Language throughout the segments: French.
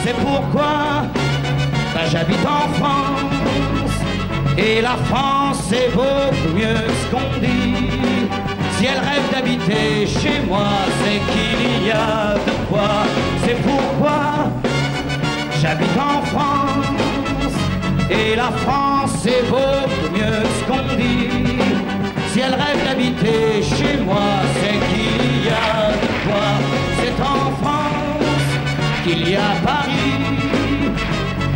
C'est pourquoi j'habite en France. Et la France c'est beaucoup mieux ce qu'on dit. Si elle rêve d'habiter chez moi, c'est qu'il y a de quoi. C'est pourquoi j'habite en France. Et la France c'est beaucoup mieux ce qu'on dit. Si elle rêve d'habiter chez moi, c'est qu'il y a de quoi. C'est en France qu'il y a Paris.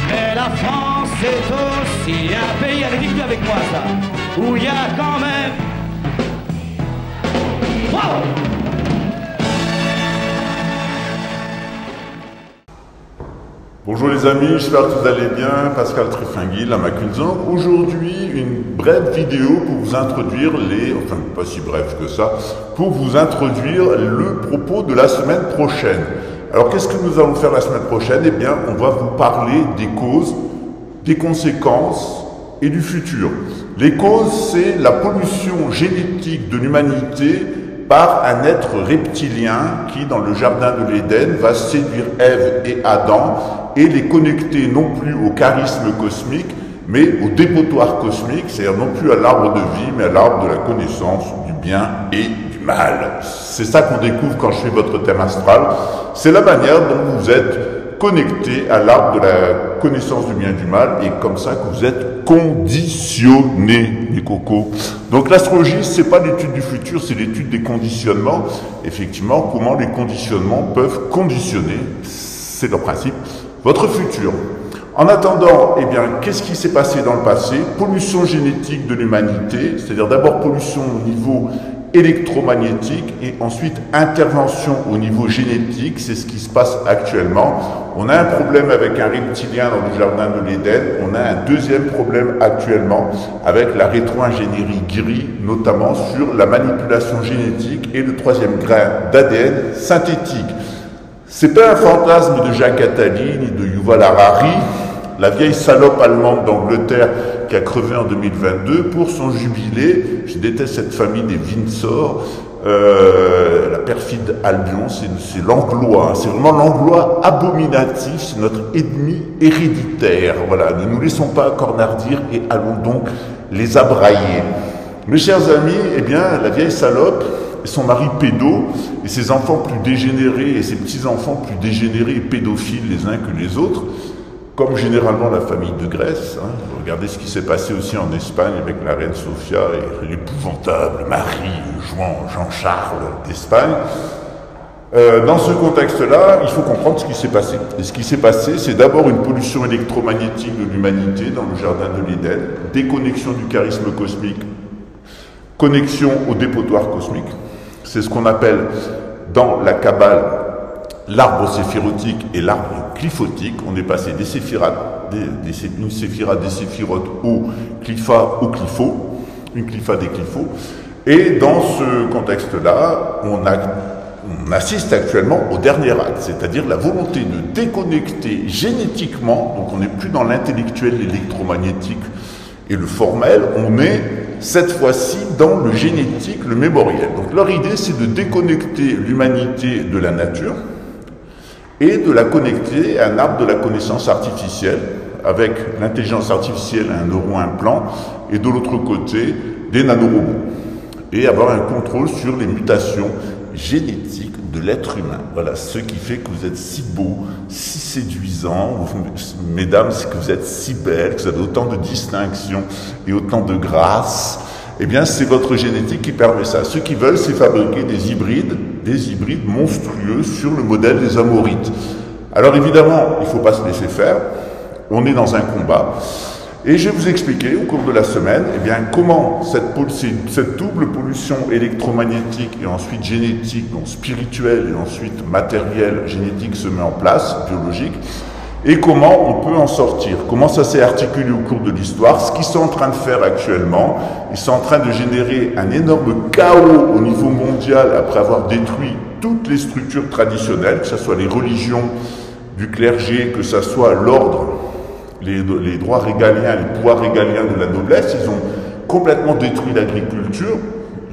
Mais la France c'est aussi un pays, allez dites-le avec moi ça, où il y a quand même... Wow! Bonjour les amis, j'espère que vous allez bien. Pascal Tréfinguil à Macunzan. Aujourd'hui, une brève vidéo pour vous introduire enfin pas si brève que ça, pour vous introduire le propos de la semaine prochaine. Alors qu'est-ce que nous allons faire la semaine prochaine? Eh bien, on va vous parler des causes, des conséquences et du futur. Les causes, c'est la pollution génétique de l'humanité par un être reptilien qui, dans le jardin de l'Éden, va séduire Ève et Adam et les connecter non plus au charisme cosmique, mais au dépotoir cosmique, c'est-à-dire non plus à l'arbre de vie, mais à l'arbre de la connaissance du bien et du mal. C'est ça qu'on découvre quand je fais votre thème astral. C'est la manière dont vous êtes connecté à l'arbre de la connaissance du bien et du mal, et comme ça que vous êtes conditionné, les cocos. Donc l'astrologie, c'est pas l'étude du futur, c'est l'étude des conditionnements. Effectivement, comment les conditionnements peuvent conditionner, c'est leur principe, votre futur. En attendant, eh bien, qu'est-ce qui s'est passé dans le passé? Pollution génétique de l'humanité, c'est-à-dire d'abord pollution au niveau électromagnétique et ensuite intervention au niveau génétique, c'est ce qui se passe actuellement. On a un problème avec un reptilien dans le jardin de l'Éden, on a un deuxième problème actuellement avec la rétro-ingénierie gris, notamment sur la manipulation génétique et le troisième grain d'ADN synthétique. C'est pas un fantasme de Jacques Attali ni de Yuval Harari, la vieille salope allemande d'Angleterre qui a crevé en 2022 pour son jubilé. Je déteste cette famille des Windsor, la perfide Albion, c'est l'anglois, c'est vraiment l'anglois abominatif, c'est notre ennemi héréditaire. Voilà, ne nous laissons pas cornardir et allons donc les abrailler. Mes chers amis, eh bien, la vieille salope et son mari pédo, et ses enfants plus dégénérés et ses petits-enfants plus dégénérés et pédophiles les uns que les autres, comme généralement la famille de Grèce. Regardez ce qui s'est passé aussi en Espagne avec la reine Sofia et l'épouvantable Marie Jean-Charles d'Espagne. Dans ce contexte-là, il faut comprendre ce qui s'est passé. Et ce qui s'est passé, c'est d'abord une pollution électromagnétique de l'humanité dans le jardin de l'Éden, déconnexion du charisme cosmique, connexion au dépotoir cosmique. C'est ce qu'on appelle dans la Kabbale l'arbre séphirotique et l'arbre cliphotique. On est passé des séphirotes, une séphirate des séphirotes au clipha, au clipho, une clipha des cliphos. Et dans ce contexte-là, on assiste actuellement au dernier acte, c'est-à-dire la volonté de déconnecter génétiquement, donc on n'est plus dans l'intellectuel, l'électromagnétique et le formel, on est cette fois-ci dans le génétique, le mémoriel. Donc leur idée, c'est de déconnecter l'humanité de la nature et de la connecter à un arbre de la connaissance artificielle, avec l'intelligence artificielle, un neuroimplant, et de l'autre côté, des nanorobots, et avoir un contrôle sur les mutations génétiques de l'être humain. Voilà, ce qui fait que vous êtes si beau, si séduisant, mesdames, c'est que vous êtes si belles, que vous avez autant de distinctions et autant de grâce. Eh bien, c'est votre génétique qui permet ça. Ceux qui veulent, c'est fabriquer des hybrides monstrueux sur le modèle des Amorites. Alors évidemment, il ne faut pas se laisser faire. On est dans un combat. Et je vais vous expliquer au cours de la semaine, eh bien, comment cette double pollution électromagnétique et ensuite génétique, donc spirituelle et ensuite matérielle, génétique se met en place, biologique, et comment on peut en sortir, comment ça s'est articulé au cours de l'histoire, ce qu'ils sont en train de faire actuellement. Ils sont en train de générer un énorme chaos au niveau mondial après avoir détruit toutes les structures traditionnelles, que ce soit les religions du clergé, que ce soit l'ordre, les droits régaliens, les pouvoirs régaliens de la noblesse. Ils ont complètement détruit l'agriculture.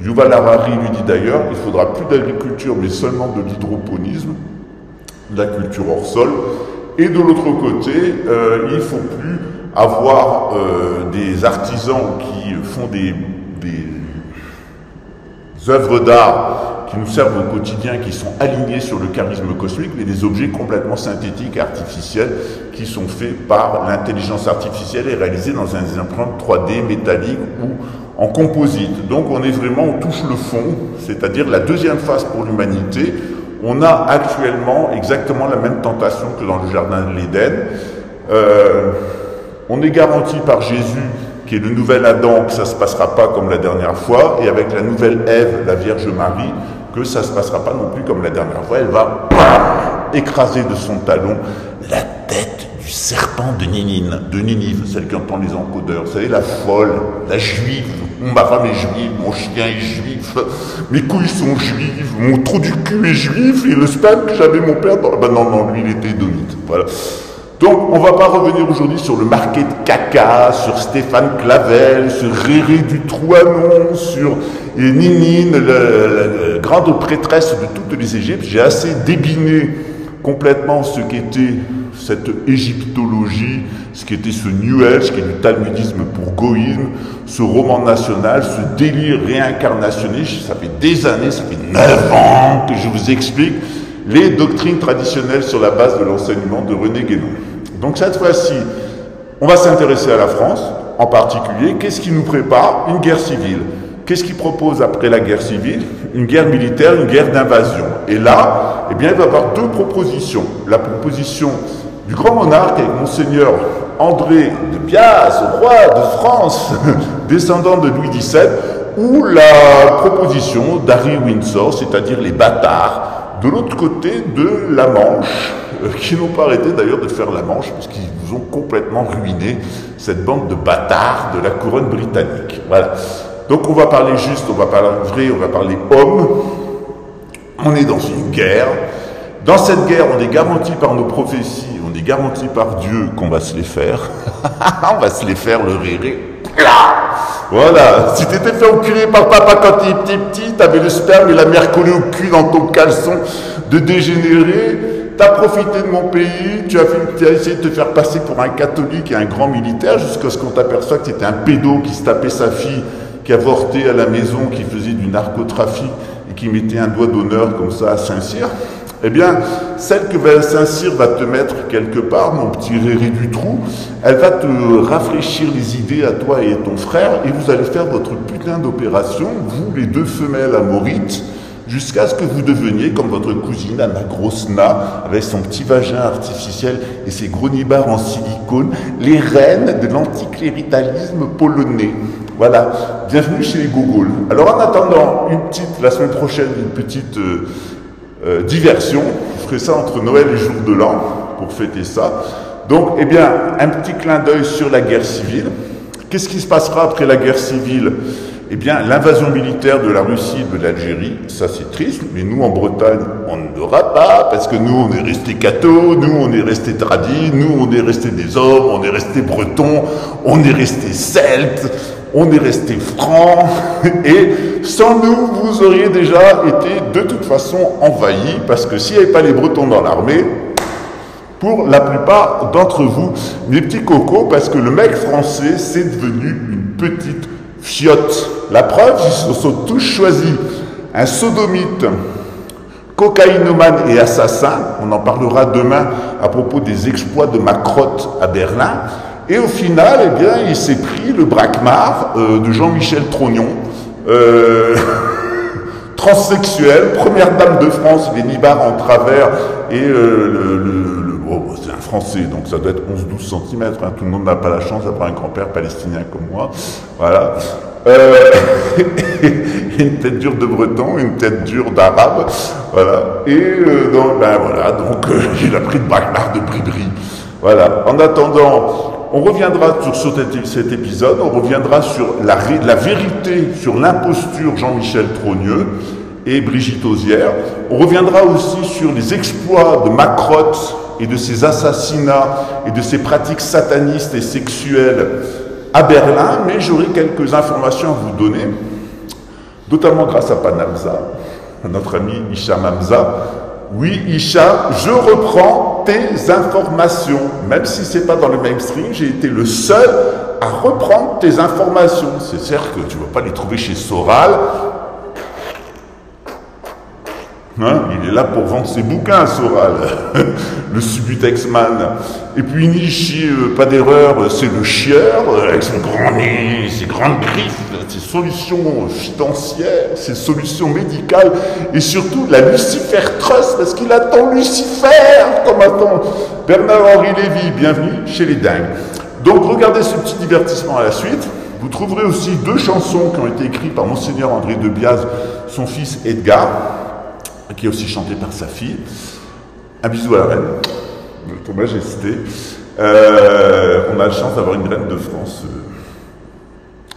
Yuval Harari lui dit d'ailleurs, il ne faudra plus d'agriculture, mais seulement de l'hydroponisme, de la culture hors sol. Et de l'autre côté, il ne faut plus avoir des artisans qui font des œuvres d'art qui nous servent au quotidien, qui sont alignés sur le charisme cosmique, mais des objets complètement synthétiques et artificiels qui sont faits par l'intelligence artificielle et réalisés dans des empreintes 3D métalliques ou en composite. Donc on touche le fond, c'est-à-dire la deuxième phase pour l'humanité. On a actuellement exactement la même tentation que dans le jardin de l'Éden. On est garanti par Jésus, qui est le nouvel Adam, que ça ne se passera pas comme la dernière fois, et avec la nouvelle Ève, la Vierge Marie, que ça ne se passera pas non plus comme la dernière fois. Elle va écraser de son talon la tête du serpent de Ninive, celle qui entend les encodeurs. Vous savez, la folle, la juive. Ma femme est juive, mon chien est juif, mes couilles sont juives, mon trou du cul est juif, et le sperme que j'avais mon père... non, lui il était édomite. Voilà. Donc, on ne va pas revenir aujourd'hui sur le marquet de caca, sur Stéphane Clavel, sur Réré du Trouanon, sur Ninine, la grande prêtresse de toutes les Égyptes. J'ai assez débiné complètement ce qu'était cette égyptologie, ce qui était ce New Age, qui est du talmudisme pour goïsme, ce roman national, ce délire réincarnationniste. Ça fait des années, ça fait 9 ans que je vous explique les doctrines traditionnelles sur la base de l'enseignement de René Guénon. Donc cette fois-ci, on va s'intéresser à la France, en particulier. Qu'est-ce qui nous prépare? Une guerre civile. Qu'est-ce qu'il propose après la guerre civile? Une guerre militaire, une guerre d'invasion. Et là, eh bien, il va y avoir deux propositions. La proposition du grand monarque avec Monseigneur André de Bias, roi de France, descendant de Louis XVII, ou la proposition d'Harry Windsor, c'est-à-dire les bâtards, de l'autre côté de la Manche, qui n'ont pas arrêté d'ailleurs de faire la Manche, parce qu'ils vous ont complètement ruiné cette bande de bâtards de la couronne britannique. Voilà. Donc on va parler juste, on va parler vrai, on va parler homme. On est dans une guerre. Dans cette guerre, on est garanti par nos prophéties, on est garanti par Dieu qu'on va se les faire. On va se les faire, le réré. Voilà, si t'étais fait enculer par papa quand t'étais petit, t'avais le sperme et la mère collée au cul dans ton caleçon de dégénéré, t'as profité de mon pays, tu as essayé de te faire passer pour un catholique et un grand militaire jusqu'à ce qu'on t'aperçoive que c'était un pédo qui se tapait sa fille, qui avortait à la maison, qui faisait du narcotrafic et qui mettait un doigt d'honneur comme ça à Saint-Cyr. Eh bien, celle que Saint-Cyr va te mettre quelque part, mon petit Réré du trou, elle va te rafraîchir les idées à toi et à ton frère, et vous allez faire votre putain d'opération, vous les deux femelles amorites, jusqu'à ce que vous deveniez comme votre cousine Anna Grosna, avec son petit vagin artificiel et ses gros nibards en silicone, les reines de l'anticléricalisme polonais. Voilà, bienvenue chez les Gogols. Alors en attendant, la semaine prochaine, une petite... diversion, je ferai ça entre Noël et Jour de l'An, pour fêter ça. Donc, eh bien, un petit clin d'œil sur la guerre civile. Qu'est-ce qui se passera après la guerre civile? Eh bien, l'invasion militaire de la Russie et de l'Algérie, ça c'est triste, mais nous en Bretagne, on ne l'aura pas, parce que nous on est restés cathos, nous on est restés tradis, nous on est restés des hommes, on est restés bretons, on est restés celtes, on est resté franc, et sans nous, vous auriez déjà été de toute façon envahis, parce que s'il n'y avait pas les Bretons dans l'armée, pour la plupart d'entre vous, mes petits cocos, parce que le mec français, c'est devenu une petite fiotte. La preuve, ils se sont tous choisis un sodomite, cocaïnomane et assassin, on en parlera demain à propos des exploits de Macrotte à Berlin. Et au final, eh bien, il s'est pris le braquemar de Jean-Michel Trognon, transsexuel, première dame de France, les nibards en travers, et c'est un Français, donc ça doit être 11-12 cm, hein, tout le monde n'a pas la chance d'avoir un grand-père palestinien comme moi, voilà. Une tête dure de breton, une tête dure d'arabe, voilà. Et donc, il a pris le braquemar de Bribri. Voilà. En attendant, on reviendra sur cet épisode, on reviendra sur la vérité sur l'imposture Jean-Michel Trogneux et Brigitte Ozière. On reviendra aussi sur les exploits de Macrotte et de ses assassinats et de ses pratiques satanistes et sexuelles à Berlin, mais j'aurai quelques informations à vous donner, notamment grâce à Panamza, notre ami Hicham Hamza, Oui, Isha, je reprends tes informations. Même si c'est pas dans le mainstream, j'ai été le seul à reprendre tes informations. C'est certes que tu ne vas pas les trouver chez Soral. Hein, il est là pour vendre ses bouquins, Soral, le Subutex-man. Et puis Nishi, pas d'erreur, c'est le chieur, avec son grand nez, ses grandes griffes, ses solutions financières, ses solutions médicales, et surtout la Lucifer Trust, parce qu'il attend Lucifer, comme attend Bernard-Henri Lévy. Bienvenue chez les dingues. Donc regardez ce petit divertissement à la suite. Vous trouverez aussi 2 chansons qui ont été écrites par Monseigneur André de Biaz, son fils Edgar, qui est aussi chanté par sa fille. Un bisou à la reine, de ton majesté. On a la chance d'avoir une reine de France,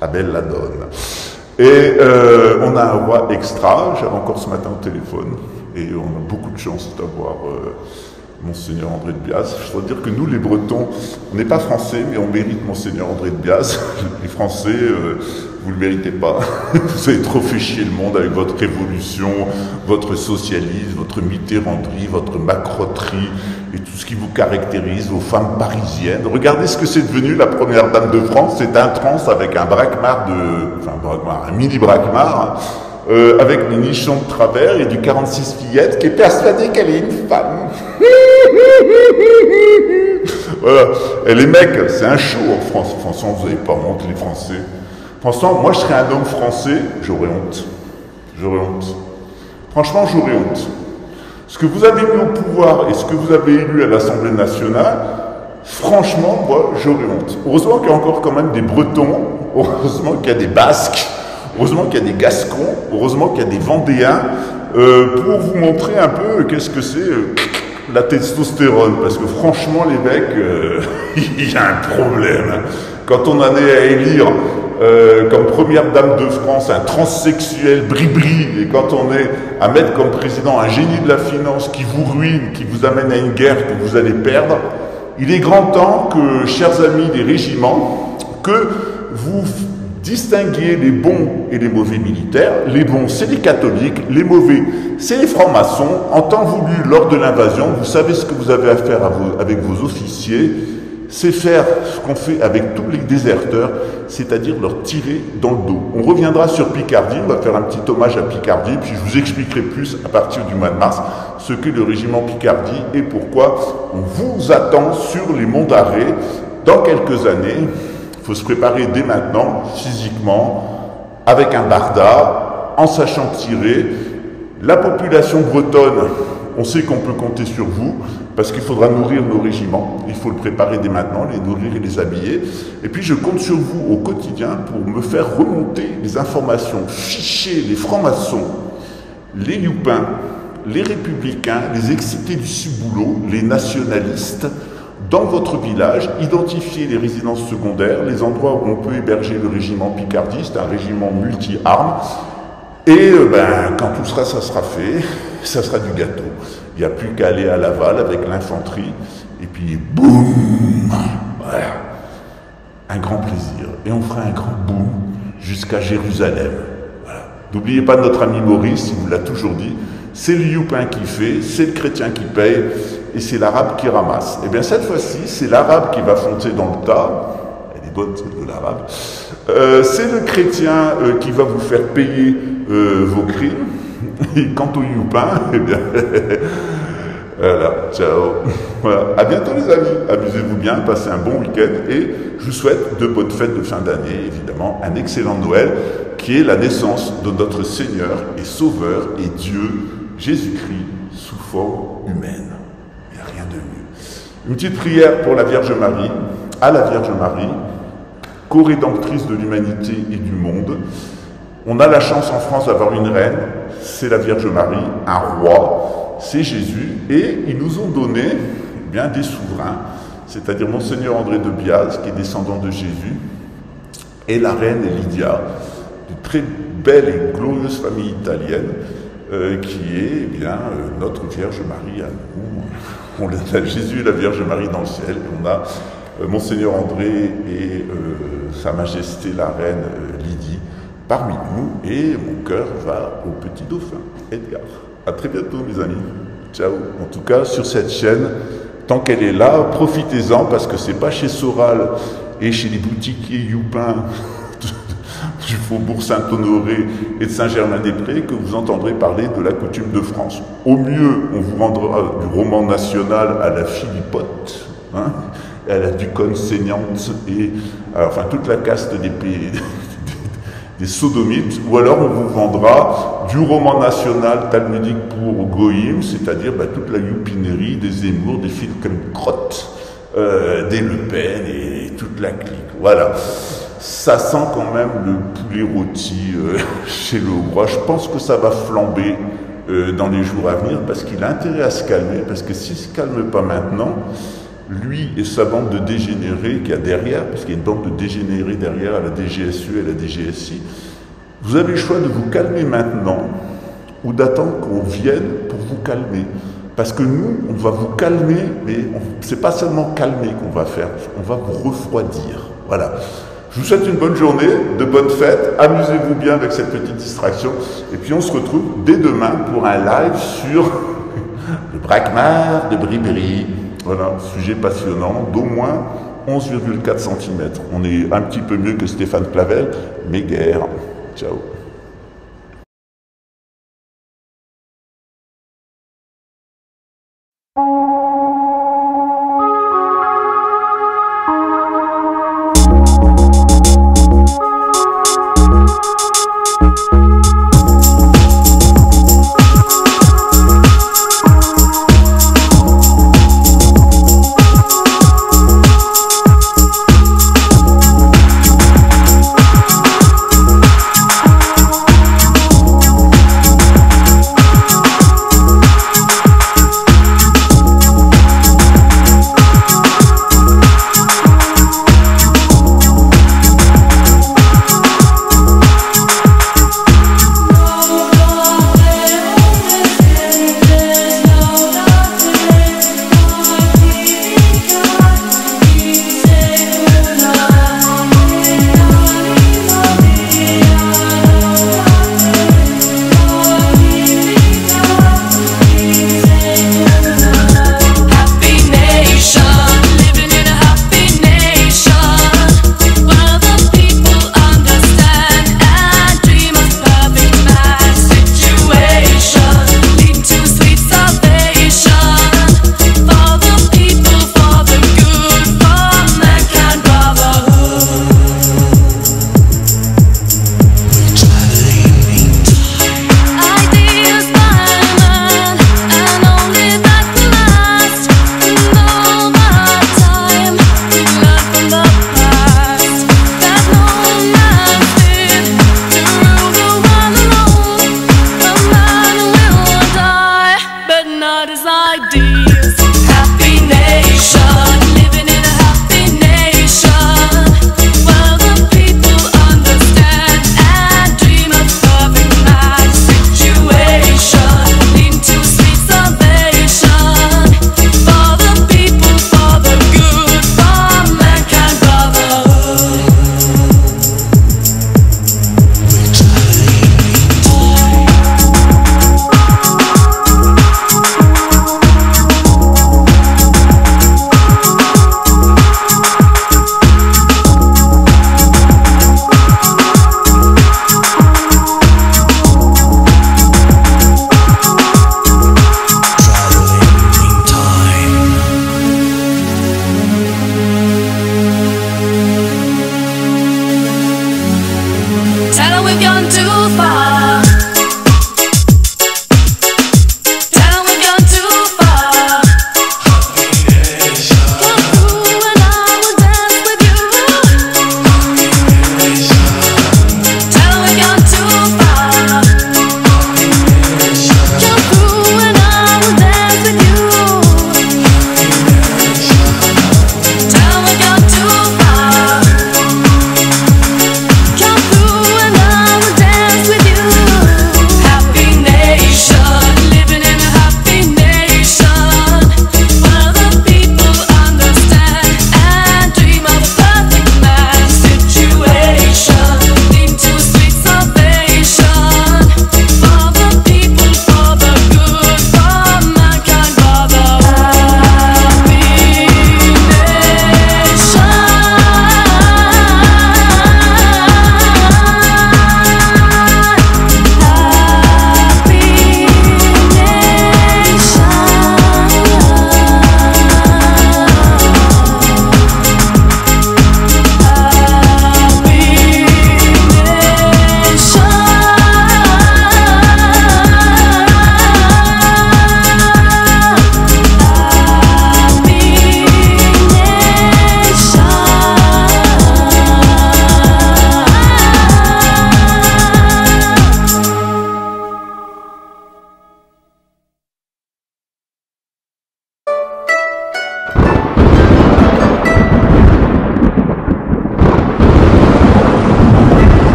Abel la donne. Et on a un roi extra, j'avais encore ce matin au téléphone, et on a beaucoup de chance d'avoir Monseigneur André de Biaz. Je dois dire que nous, les Bretons, on n'est pas français, mais on mérite Monseigneur André de Biaz. Les Français, vous ne le méritez pas. Vous avez trop fait chier le monde avec votre révolution, votre socialisme, votre mitterranderie, votre macroterie et tout ce qui vous caractérise, vos femmes parisiennes. Regardez ce que c'est devenu la première dame de France. C'est un trans avec un braquemar un mini braquemar, avec des nichons de travers et du 46 fillette qui est persuadée qu'elle est une femme. Voilà. Et les mecs, c'est un show en France. Franchement, vous n'avez pas honte, les Français. Franchement, moi, je serais un homme français, j'aurais honte. J'aurais honte. Franchement, j'aurais honte. Ce que vous avez mis au pouvoir et ce que vous avez élu à l'Assemblée nationale, franchement, moi, j'aurais honte. Heureusement qu'il y a encore quand même des Bretons, heureusement qu'il y a des Basques, heureusement qu'il y a des Gascons, heureusement qu'il y a des Vendéens, pour vous montrer un peu qu'est-ce que c'est la testostérone. Parce que franchement, les mecs, il y a un problème. Quand on en est à élire comme première dame de France un transsexuel bri-bri, et quand on est à mettre comme président un génie de la finance qui vous ruine, qui vous amène à une guerre que vous allez perdre, il est grand temps que, chers amis des régiments, que vous distinguiez les bons et les mauvais militaires. Les bons, c'est les catholiques, les mauvais, c'est les francs-maçons. En temps voulu, lors de l'invasion, vous savez ce que vous avez à faire avec vos officiers, c'est faire ce qu'on fait avec tous les déserteurs, c'est-à-dire leur tirer dans le dos. On reviendra sur Picardie, on va faire un petit hommage à Picardie, puis je vous expliquerai plus à partir du mois de mars ce qu'est le régiment Picardie et pourquoi on vous attend sur les monts d'Arrée dans quelques années. Il faut se préparer dès maintenant, physiquement, avec un barda, en sachant tirer. La population bretonne, on sait qu'on peut compter sur vous, parce qu'il faudra nourrir nos régiments. Il faut le préparer dès maintenant, les nourrir et les habiller. Et puis je compte sur vous au quotidien pour me faire remonter les informations, ficher les francs-maçons, les youpins, les républicains, les excités du ciboulot, les nationalistes, dans votre village, identifier les résidences secondaires, les endroits où on peut héberger le régiment Picardie, c'est un régiment multi-armes, et quand tout sera, ça sera fait, ça sera du gâteau. Il n'y a plus qu'à aller à Laval avec l'infanterie, et puis boum, voilà, un grand plaisir. Et on fera un grand boum jusqu'à Jérusalem. Voilà. N'oubliez pas notre ami Maurice, il vous l'a toujours dit, c'est le youpin qui fait, c'est le chrétien qui paye, et c'est l'arabe qui ramasse. Et bien cette fois-ci, c'est l'arabe qui va foncer dans le tas. Elle est bonne, celle de l'arabe. C'est le chrétien qui va vous faire payer vos crimes. Et quant au youpin, eh bien, voilà, ciao. Voilà. À bientôt les amis. Amusez-vous bien, passez un bon week-end et je vous souhaite de bonnes fêtes de fin d'année, évidemment, un excellent Noël qui est la naissance de notre Seigneur et Sauveur et Dieu, Jésus-Christ, sous forme humaine. Il n'y a rien de mieux. Une petite prière pour la Vierge Marie, à la Vierge Marie, co-rédemptrice de l'humanité et du monde. On a la chance en France d'avoir une reine, c'est la Vierge Marie, un roi, c'est Jésus, et ils nous ont donné bien des souverains, c'est-à-dire Monseigneur André de Biaz, qui est descendant de Jésus, et la reine Lydia, une très belle et glorieuse famille italienne, qui est notre Vierge Marie à nous. On a Jésus et la Vierge Marie dans le ciel, et on a Monseigneur André et Sa Majesté la Reine Lydie parmi nous, et mon cœur va au petit dauphin, Edgar. À très bientôt mes amis. Ciao. En tout cas, sur cette chaîne, tant qu'elle est là, profitez-en parce que c'est pas chez Soral et chez les boutiquiers Youpin du Faubourg Saint-Honoré et de Saint-Germain-des-Prés que vous entendrez parler de la coutume de France. Au mieux, on vous vendra du roman national à la Philippote, hein, à la Duconne saignante et enfin toute la caste des pays des sodomites, ou alors on vous vendra du roman national talmudique pour Goïm, c'est-à-dire toute la youpinerie des Zemmour, des Finkielkraut, des Le Pen et toute la clique. Voilà. Ça sent quand même le poulet rôti chez le Hongrois. Je pense que ça va flamber dans les jours à venir parce qu'il a intérêt à se calmer, parce que s'il ne se calme pas maintenant, lui et sa bande de dégénérés qu'il y a derrière, parce qu'il y a une bande de dégénérés derrière à la DGSE et à la DGSI, vous avez le choix de vous calmer maintenant ou d'attendre qu'on vienne pour vous calmer. Parce que nous, on va vous calmer, mais c'est pas seulement calmer qu'on va faire, on va vous refroidir. Voilà. Je vous souhaite une bonne journée, de bonnes fêtes, amusez-vous bien avec cette petite distraction, et puis on se retrouve dès demain pour un live sur le Braquemar de Bribéry. Voilà, sujet passionnant, d'au moins 11,4 cm. On est un petit peu mieux que Stéphane Clavel, mais guère. Ciao.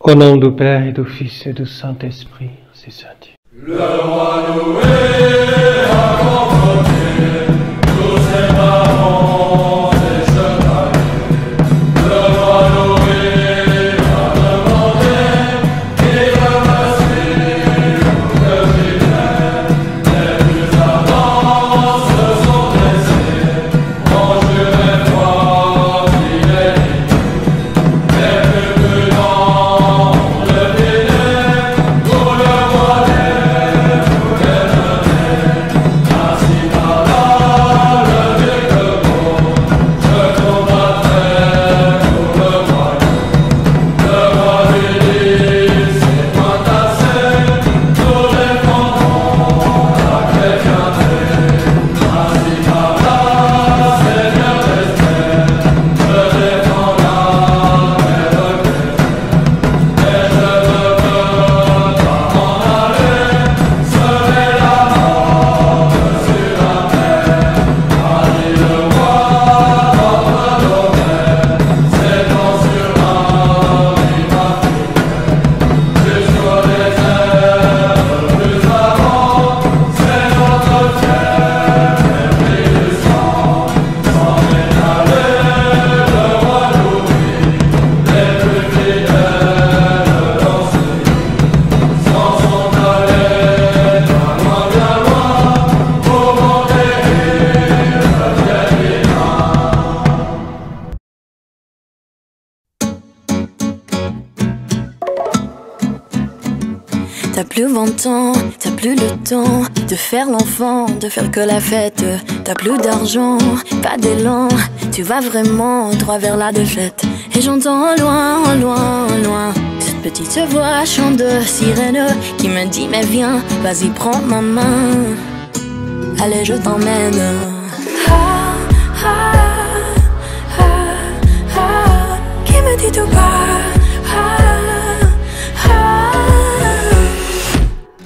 Au nom du Père et du Fils et du Saint-Esprit, c'est ça Dieu. Le roi Noé a convoqué tous ses parents et chevaliers. Le roi Noé a demandé qui va suivre le criminel. Les plus ardents se sont dressés, ont juré foi fidélité. Les plus prudents ont deviné pour le roi ainsi par là le vieux Clermont, je combattrai pour le royaume. Le roi lui dit, c'est point assez, nous défendrons la chrétienté. Ainsi par là, Seigneur d'Esther, je défends la paix de Christ. Et je ne peux pas m'en aller, semer la mort sur la terre. A dit le roi, votre domaine s'étend sur Marie, ma fille. Jusqu'au désert, plus avant, c'est notre fièvre et pris du sang. S'en est allé le roi Louis, les plus fidèles l'ont suivi. S'en sont allés bien loin, pour conquérir le vieil T'as plus 20 ans, t'as plus le temps de faire l'enfant, de faire que la fête. T'as plus d'argent, pas d'élan, tu vas vraiment droit vers la défaite. Et j'entends au loin, au loin, au loin cette petite voix chante de sirène qui me dit mais viens, vas-y prends ma main, allez je t'emmène. Ah, ah, ah, ah, qui me dit tout bas.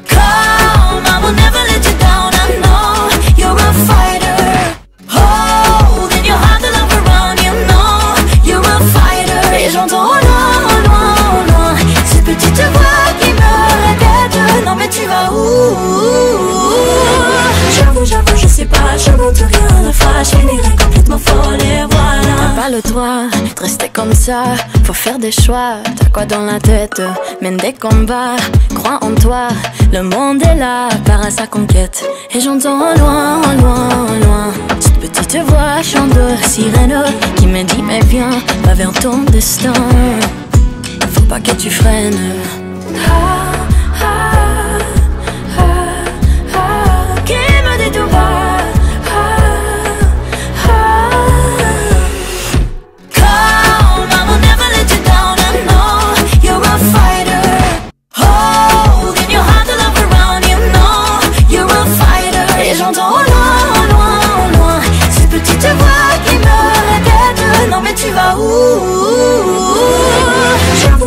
Come, I will never let you down. I know you're a fighter. Holding your heart and love around. You know you're a fighter. Et j'entends au loin, au loin, au loin cette petite voix qui me répète. Non mais tu vas où? J'avoue, je sais pas, je monte rien. La fâche finirait complètement folle et voilà. T'as pas le droit de rester comme ça, faut faire des choix. T'as quoi dans la tête? Mène des combats, crois en toi. Le monde est là, part à sa conquête. Et j'entends au loin, au loin, au loin cette petite voix chante de sirène qui me dit mais viens, va vers ton destin. Faut pas que tu freines. Ah, ah, ah, ah, qui me dit tout bas. Come, I will never let you down. I know you're a fighter. Holding your heart and love around. You know you're a fighter. Et j'entends au loin, au loin, au loin cette petite voix qui me répète. Non mais tu vas où?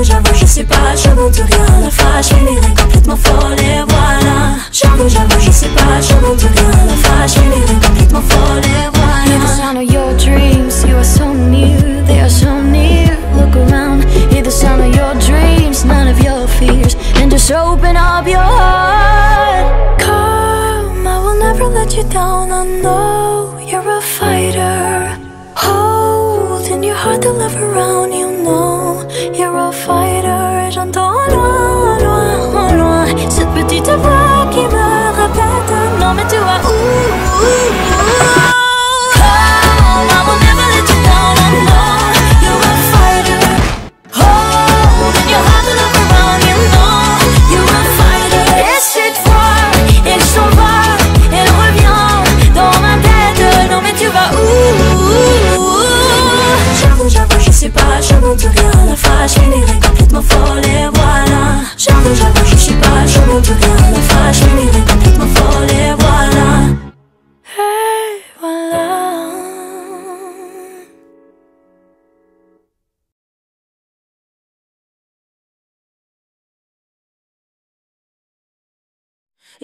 J'avoue, je sais pas, je monte rien. La fâche finirait complètement folle et voilà. J'avoue, je sais pas, je monte rien. La fâche finirait complètement folle et voilà. Hear the sound of your dreams, you are so near, they are so near. Look around, hear the sound of your dreams, none of your fears, and just open up your heart. Come, I will never let you down. I know you're a fighter. Holding your heart to love around. You know you're a fighter. Et j'entends au loin, au loin, au loin cette petite voix qui me répète. Non mais tu vas où? Come, I will never let you down. I know you're a fighter. Holding your heart to love around. You know you're a fighter. Et cette fois, elle s'en va, elle revient dans ma tête. Non mais tu vas où? J'avoue, je sais pas, je monte rien. La fâche finirait complètement folle et voilà. J'avoue, je sais pas, je monte rien. La fâche finirait complètement folle et voilà. Et voilà.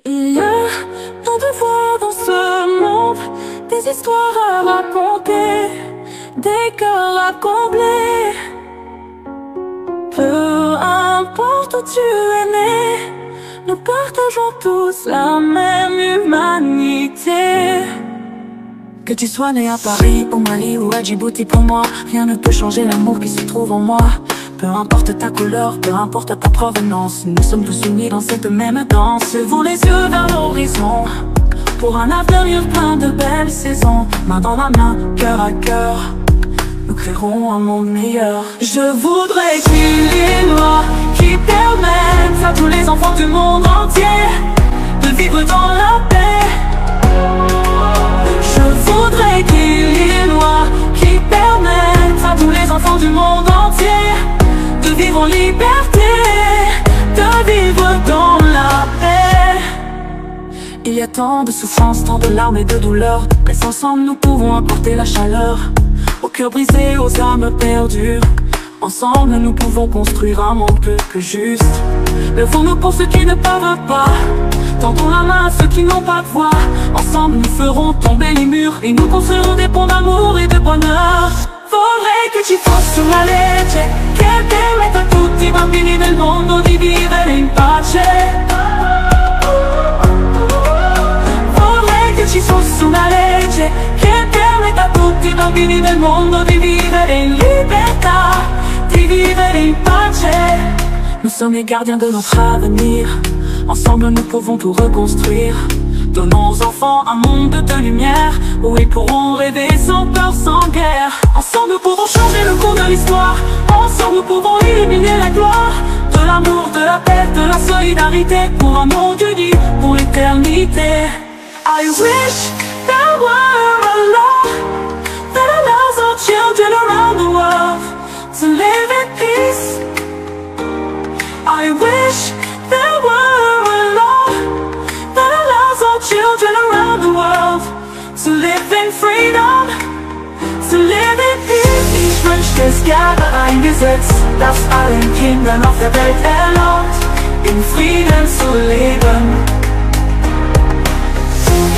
Il y a tant de voix dans ce monde, des histoires à raconter, des cœurs à combler. Peu importe où tu es né, nous partageons tous la même humanité. Que tu sois né à Paris, au Mali ou à Djibouti, pour moi, rien ne peut changer l'amour qui se trouve en moi. Peu importe ta couleur, peu importe ta provenance, nous sommes tous unis dans cette même danse. Levons les yeux vers l'horizon, pour un avenir plein de belles saisons. Main dans la main, cœur à cœur, nous créerons un monde meilleur. Je voudrais qu'il y ait une loi qui permette à tous les enfants du monde entier de vivre dans la paix. Je voudrais qu'il y ait une loi qui permette à tous les enfants du monde entier de vivre en liberté, de vivre dans la paix. Il y a tant de souffrances, tant de larmes et de douleurs, mais ensemble nous pouvons apporter la chaleur aux cœurs brisés, aux âmes perdues. Ensemble nous pouvons construire un monde plus juste. Levons-nous pour ceux qui ne peuvent pas, tendons la main à ceux qui n'ont pas de voix. Ensemble nous ferons tomber les murs et nous construirons des ponts d'amour et de bonheur. Vorrei che ci fosse una legge che permetta a tutti i bambini del mondo di vivere in pace. Vorrei che ci fosse una legge che permetta a tutti i bambini del mondo di vivere in libertà, di vivere in pace. Nous sommes les gardiens de notre avenir, ensemble nous pouvons tout reconstruire. Donnons aux enfants un monde de lumière, où ils pourront rêver sans peur, sans guerre. Ensemble nous pouvons changer le cours de l'histoire, ensemble nous pouvons illuminer la gloire de l'amour, de la paix, de la solidarité, pour un monde uni, pour l'éternité. I wish there were a law that allows all children around the world to live in peace. I wish there were a law that allows all children around the world to live in freedom, to live in peace. Ich wünschte, es gäbe ein Gesetz, das allen Kindern auf der Welt erlaubt, in Frieden zu leben.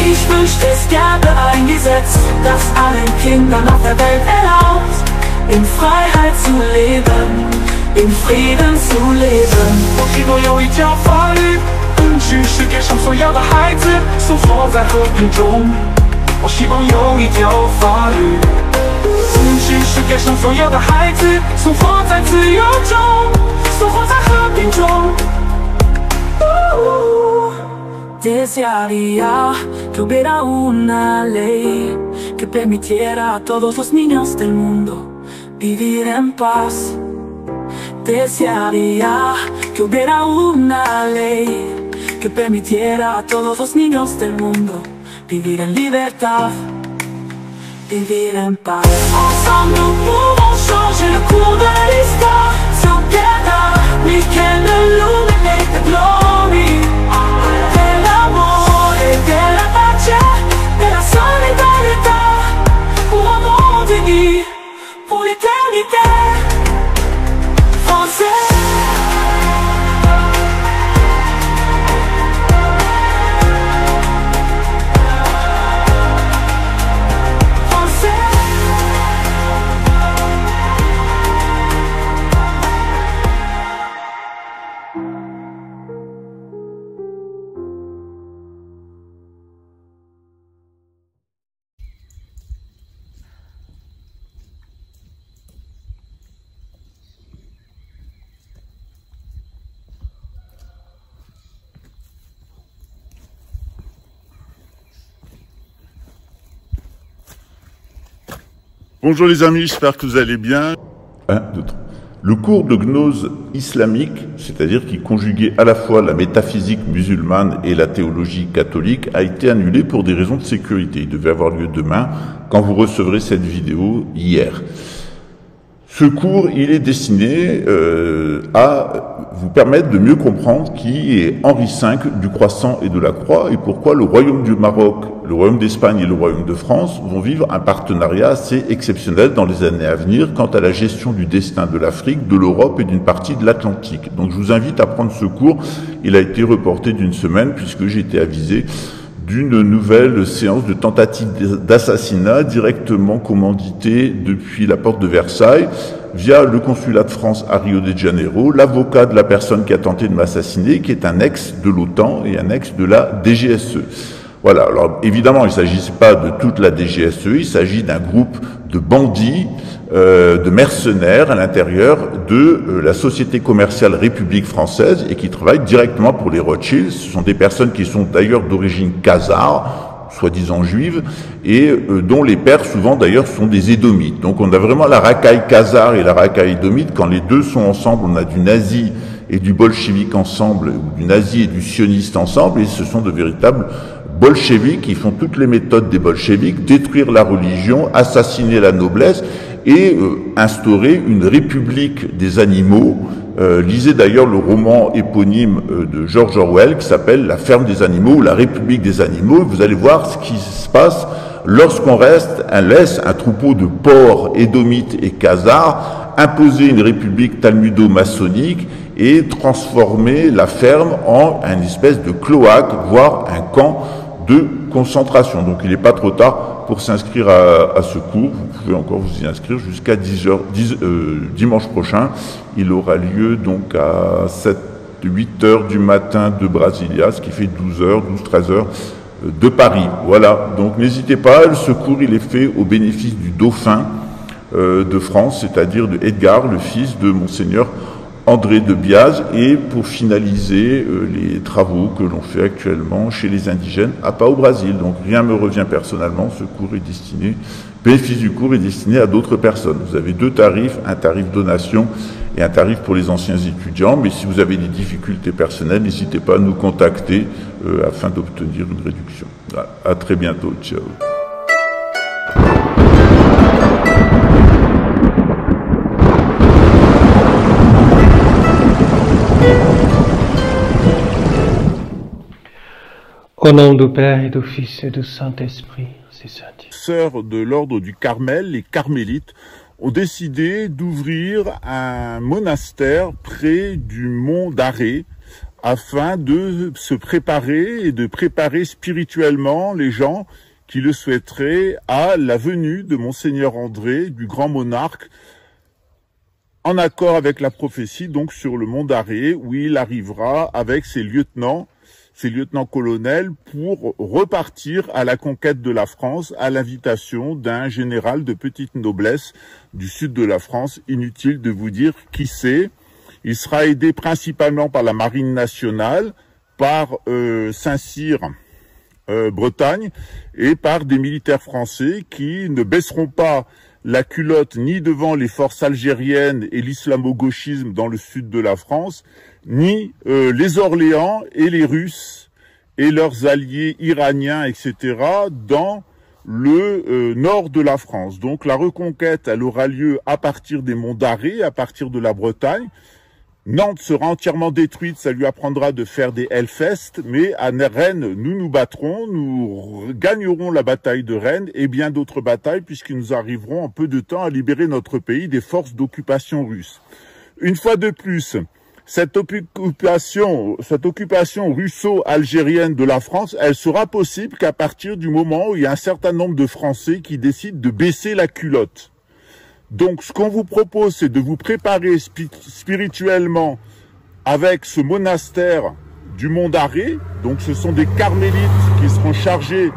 Ich wünschte, es gäbe ein Gesetz, das allen Kindern auf der Welt erlaubt, in Freiheit zu leben, in Frieden zu leben. 我希望有一条法律允许世界上所有的孩子生活在和平中。我希望有一条法律允许世界上所有的孩子生活在自由中，生活在和平中。Desearía que hubiera una ley que permitiera a todos los niños del mundo vivir en paz. Desearía que hubiera una ley que permitiera a todos los niños del mundo vivir en libertad, vivir en paz. Ensemble nous pouvons changer le cours de l'histoire. Together we can illuminate the glory del amor et de la pace, de la solidarité, pour un monde uni, pour l'éternité. Français. Bonjour les amis, j'espère que vous allez bien. 1, 2, 3. Le cours de gnose islamique, c'est-à-dire qui conjuguait à la fois la métaphysique musulmane et la théologie catholique, a été annulé pour des raisons de sécurité. Il devait avoir lieu demain, quand vous recevrez cette vidéo hier. Ce cours, il est destiné à vous permettre de mieux comprendre qui est Henri V du Croissant et de la Croix et pourquoi le Royaume du Maroc, le Royaume d'Espagne et le Royaume de France vont vivre un partenariat assez exceptionnel dans les années à venir quant à la gestion du destin de l'Afrique, de l'Europe et d'une partie de l'Atlantique. Donc je vous invite à prendre ce cours. Il a été reporté d'une semaine puisque j'ai été avisé d'une nouvelle séance de tentative d'assassinat directement commanditée depuis la porte de Versailles via le consulat de France à Rio de Janeiro, l'avocat de la personne qui a tenté de m'assassiner, qui est un ex de l'OTAN et un ex de la DGSE. Voilà, alors évidemment, il ne s'agit pas de toute la DGSE, il s'agit d'un groupe de bandits, de mercenaires à l'intérieur de la société commerciale République française et qui travaillent directement pour les Rothschild. Ce sont des personnes qui sont d'ailleurs d'origine khazare, soi-disant juive, et dont les pères souvent d'ailleurs sont des édomites. Donc on a vraiment la racaille khazare et la racaille édomite. Quand les deux sont ensemble, on a du nazi et du bolchevique ensemble, ou du nazi et du sioniste ensemble, et ce sont de véritables bolcheviques qui font toutes les méthodes des bolcheviques, détruire la religion, assassiner la noblesse et instaurer une république des animaux. Lisez d'ailleurs le roman éponyme de George Orwell qui s'appelle La ferme des animaux ou La république des animaux. Vous allez voir ce qui se passe lorsqu'on laisse un troupeau de porcs édomites et khazars imposer une république talmudo-maçonnique et transformer la ferme en une espèce de cloaque, voire un camp de concentration. Donc il n'est pas trop tard pour s'inscrire à ce cours. Vous pouvez encore vous y inscrire jusqu'à 10h, dimanche prochain. Il aura lieu donc à 8h du matin de Brasilia, ce qui fait 13h de Paris. Voilà, donc n'hésitez pas, ce cours il est fait au bénéfice du dauphin de France, c'est-à-dire de Edgar, le fils de Monseigneur André de Biase, et pour finaliser les travaux que l'on fait actuellement chez les indigènes à Pau, Brésil. Donc rien ne me revient personnellement, ce cours est destiné, bénéfice du cours est destiné à d'autres personnes. Vous avez deux tarifs, un tarif donation et un tarif pour les anciens étudiants, mais si vous avez des difficultés personnelles, n'hésitez pas à nous contacter afin d'obtenir une réduction. Voilà. À très bientôt, ciao. Au nom du Père et du Fils et du Saint-Esprit, c'est ça. Sœurs de l'ordre du Carmel, les carmélites, ont décidé d'ouvrir un monastère près du mont d'Arrée afin de se préparer et de préparer spirituellement les gens qui le souhaiteraient à la venue de Monseigneur André, du grand monarque, en accord avec la prophétie, donc sur le mont d'Arrée, où il arrivera avec ses lieutenants-colonels, pour repartir à la conquête de la France à l'invitation d'un général de petite noblesse du sud de la France. Inutile de vous dire qui c'est. Il sera aidé principalement par la marine nationale, par Saint-Cyr, Bretagne, et par des militaires français qui ne baisseront pas la culotte ni devant les forces algériennes et l'islamo-gauchisme dans le sud de la France, ni les Orléans et les Russes et leurs alliés iraniens, etc., dans le nord de la France. Donc la reconquête, elle aura lieu à partir des monts d'Arrée, à partir de la Bretagne. Nantes sera entièrement détruite, ça lui apprendra de faire des Hellfest, mais à Rennes, nous battrons, nous gagnerons la bataille de Rennes et bien d'autres batailles, puisque nous arriverons en peu de temps à libérer notre pays des forces d'occupation russes. Une fois de plus, cette occupation russo-algérienne de la France, elle sera possible qu'à partir du moment où il y a un certain nombre de Français qui décident de baisser la culotte. Donc, ce qu'on vous propose, c'est de vous préparer spirituellement avec ce monastère du Mont d'Arrée. Donc, ce sont des carmélites qui seront chargés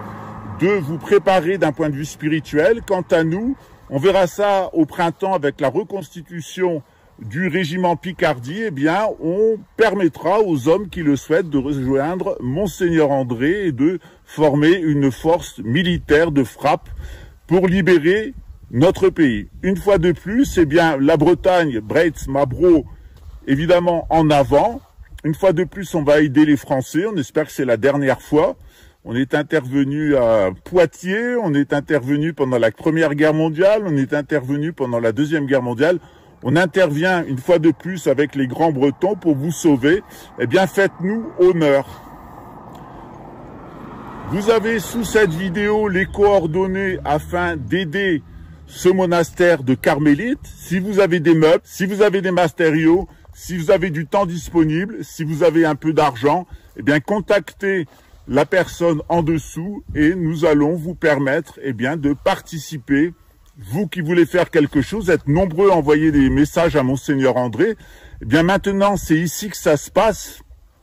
de vous préparer d'un point de vue spirituel. Quant à nous, on verra ça au printemps avec la reconstitution du régiment Picardie. Eh bien, on permettra aux hommes qui le souhaitent de rejoindre Monseigneur André et de former une force militaire de frappe pour libérer notre pays. Une fois de plus, eh bien, la Bretagne, Breitz, Mabro, évidemment en avant. Une fois de plus, on va aider les Français. On espère que c'est la dernière fois. On est intervenu à Poitiers, on est intervenu pendant la Première Guerre mondiale, on est intervenu pendant la Deuxième Guerre mondiale. On intervient une fois de plus avec les Grands Bretons pour vous sauver. Eh bien, faites-nous honneur. Vous avez sous cette vidéo les coordonnées afin d'aider ce monastère de carmélites. Si vous avez des meubles, si vous avez des matériaux, si vous avez du temps disponible, si vous avez un peu d'argent, eh bien contactez la personne en dessous et nous allons vous permettre de participer. Vous qui voulez faire quelque chose, êtes nombreux à envoyer des messages à Monseigneur André. Maintenant, c'est ici que ça se passe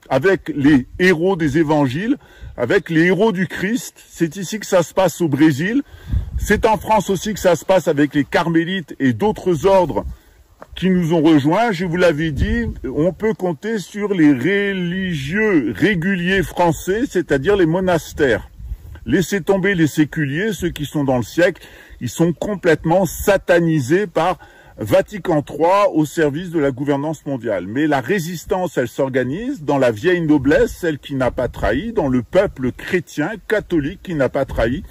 avec les héros des évangiles, avec les héros du Christ. C'est ici que ça se passe au Brésil. C'est en France aussi que ça se passe avec les carmélites et d'autres ordres qui nous ont rejoints. Je vous l'avais dit, on peut compter sur les religieux réguliers français, c'est-à-dire les monastères. Laissez tomber les séculiers, ceux qui sont dans le siècle, ils sont complètement satanisés par Vatican III au service de la gouvernance mondiale. Mais la résistance, elle s'organise dans la vieille noblesse, celle qui n'a pas trahi, dans le peuple chrétien, catholique qui n'a pas trahi,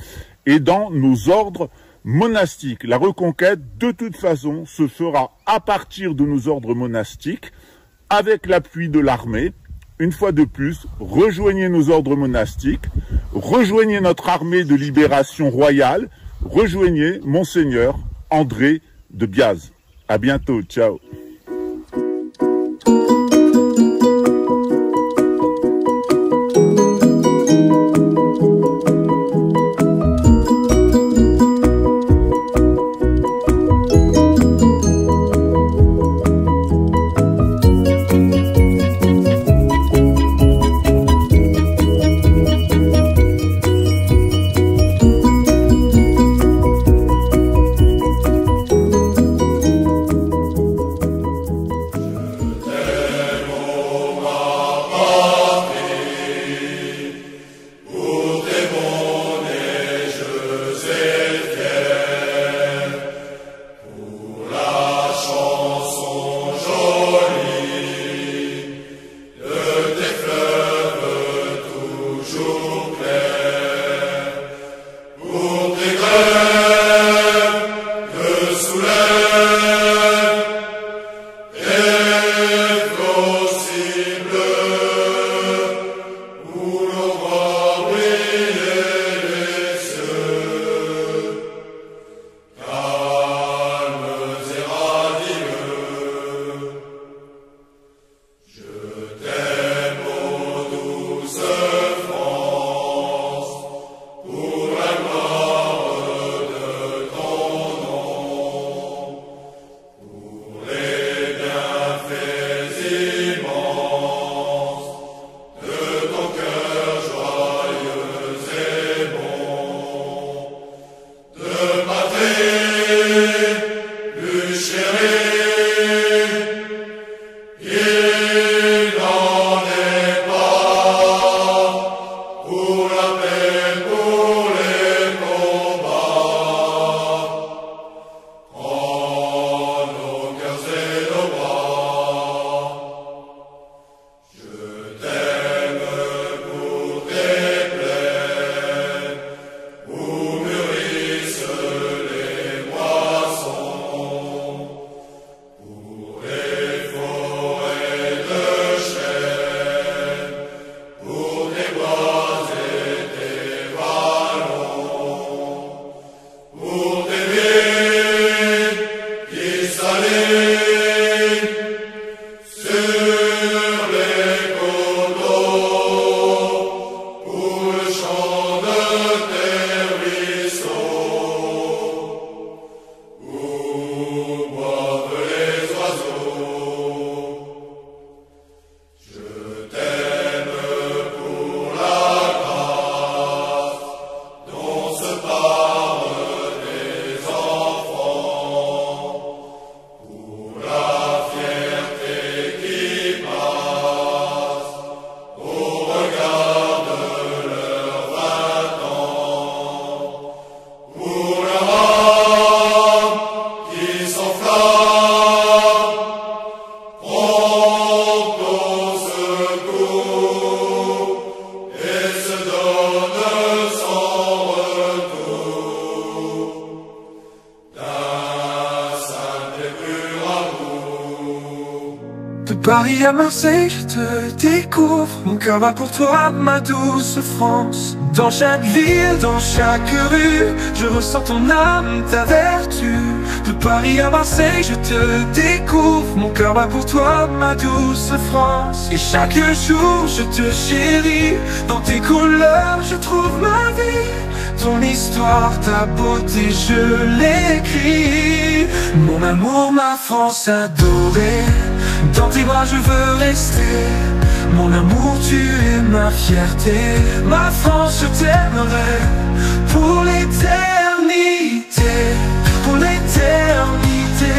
et dans nos ordres monastiques. La reconquête, de toute façon, se fera à partir de nos ordres monastiques, avec l'appui de l'armée. Une fois de plus, rejoignez nos ordres monastiques, rejoignez notre armée de libération royale, rejoignez Monseigneur André de Biaz. À bientôt, ciao. Paris à Marseille, je te découvre. Mon cœur bat pour toi, ma douce France. Dans chaque ville, dans chaque rue, je ressens ton âme, ta vertu. De Paris à Marseille, je te découvre. Mon cœur bat pour toi, ma douce France. Et chaque jour, je te chéris. Dans tes couleurs, je trouve ma vie. Ton histoire, ta beauté, je l'écris. Mon amour, ma France adorée. Dans tes bras, je veux rester. Mon amour, tu es ma fierté. Ma France, je t'aimerai pour l'éternité. Pour l'éternité.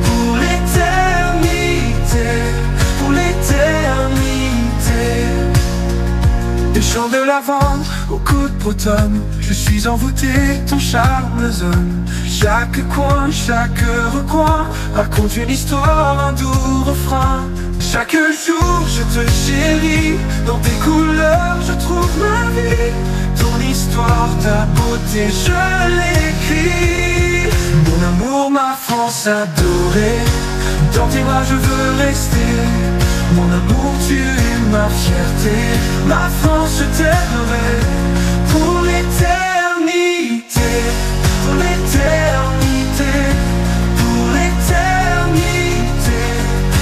Pour l'éternité. Pour l'éternité. Des champs de lavande au coude bretonne, je suis envoûté, ton charme zone. Chaque coin, chaque recoin raconte une histoire, un doux refrain. Chaque jour, je te chéris. Dans tes couleurs, je trouve ma vie. Ton histoire, ta beauté, je l'écris. Mon amour, ma France adorée. Dans tes bras, je veux rester. Mon amour, tu es ma fierté. Ma France, je t'aimerai pour l'éternité. Pour l'éternité. Pour l'éternité.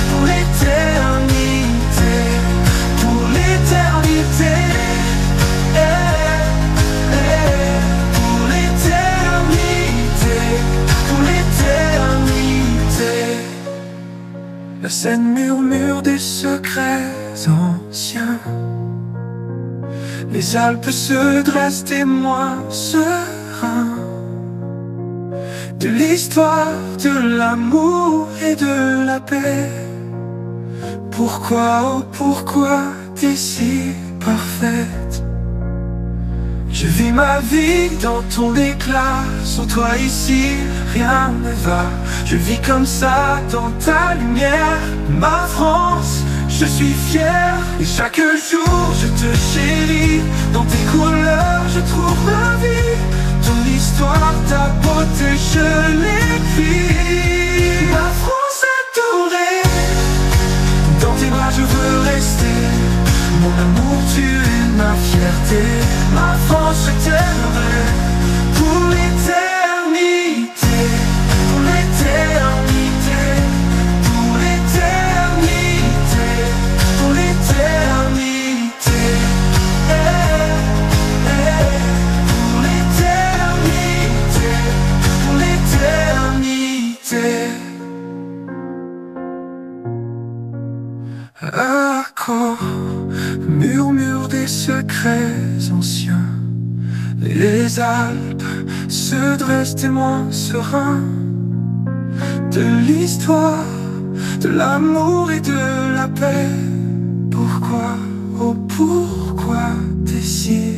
Pour l'éternité. Pour l'éternité. Pour l'éternité. Pour l'éternité. La Seine murmure des secrets anciens. Les Alpes se dressent témoins sereins de l'histoire, de l'amour et de la paix. Pourquoi, oh pourquoi t'es si parfaite? Je vis ma vie dans ton éclat. Sans toi ici, rien ne va. Je vis comme ça dans ta lumière. Ma France, je suis fier. Et chaque jour, je te chéris. Dans tes couleurs, je trouve ma vie. Ton histoire, ta beauté, je l'écris. Ma France adorée. Dans tes bras, je veux rester. Mon amour, tu es ma fierté. Ma France, je t'aimerai pour l'éternité. Pour l'éternité. Pour l'éternité. Pour l'éternité. Pour l'éternité. Pour l'éternité. Accord, murmure des secrets anciens. Les Alpes se dressent témoins sereins de l'histoire, de l'amour et de la paix. Pourquoi, oh pourquoi t'es si